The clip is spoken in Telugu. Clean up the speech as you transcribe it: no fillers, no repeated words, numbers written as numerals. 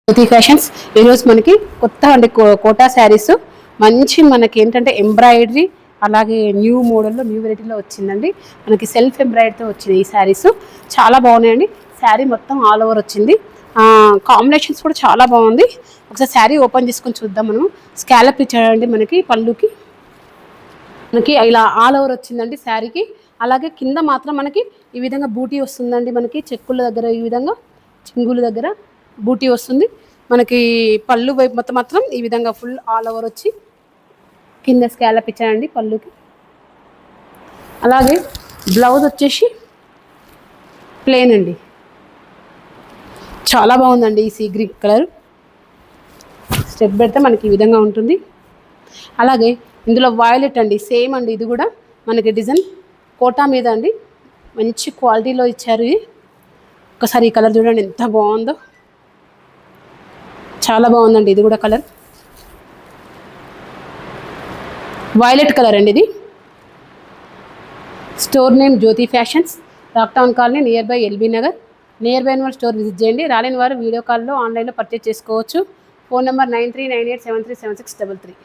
జ్యోతి ఫ్యాషన్స్ ఈరోజు మనకి కొత్త అంటే కోటా శారీస్ మంచి మనకి ఏంటంటే ఎంబ్రాయిడరీ అలాగే న్యూ మోడల్లో న్యూ వెరైటీలో వచ్చిందండి. మనకి సెల్ఫ్ ఎంబ్రాయిడరీతో వచ్చింది ఈ శారీస్. చాలా బాగున్నాయండి. శారీ మొత్తం ఆల్ ఓవర్ వచ్చింది. కాంబినేషన్స్ కూడా చాలా బాగుంది. ఒకసారి శారీ ఓపెన్ చేసుకొని చూద్దాం. మనం స్కాలప్ ఇచ్చాడండి మనకి పళ్ళుకి. మనకి ఇలా ఆల్ ఓవర్ వచ్చిందండి శారీకి. అలాగే కింద మాత్రం మనకి ఈ విధంగా బూటీ వస్తుందండి. మనకి చెక్కుల దగ్గర ఈ విధంగా చింగుల దగ్గర బూటీ వస్తుంది. మనకి పళ్ళు వైపు మొత్తం మాత్రం ఈ విధంగా ఫుల్ ఆల్ ఓవర్ వచ్చి కింద స్కాలప్ ఇచ్చానండి పళ్ళుకి. అలాగే బ్లౌజ్ వచ్చేసి ప్లెయిన్ అండి. చాలా బాగుందండి ఈ సీ గ్రీన్ కలర్. స్టెప్ పెడితే మనకి ఈ విధంగా ఉంటుంది. అలాగే ఇందులో వాయిలెట్ అండి, సేమ్ అండి. ఇది కూడా మనకి డిజైన్ కోటా మీద అండి, మంచి క్వాలిటీలో ఇచ్చారు. ఇది ఒకసారి ఈ కలర్ చూడండి ఎంత బాగుందో, చాలా బాగుందండి. ఇది కూడా కలర్ వైలెట్ కలర్ అండి. ఇది store name Jyoti fashions, Rocktown colony, near by LB Nagar. Near by వారు స్టోర్ విజిట్ చేయండి. రాలేని వారు వీడియో కాల్లో ఆన్లైన్లో పర్చేస్ చేసుకోవచ్చు. Phone number 9398737633.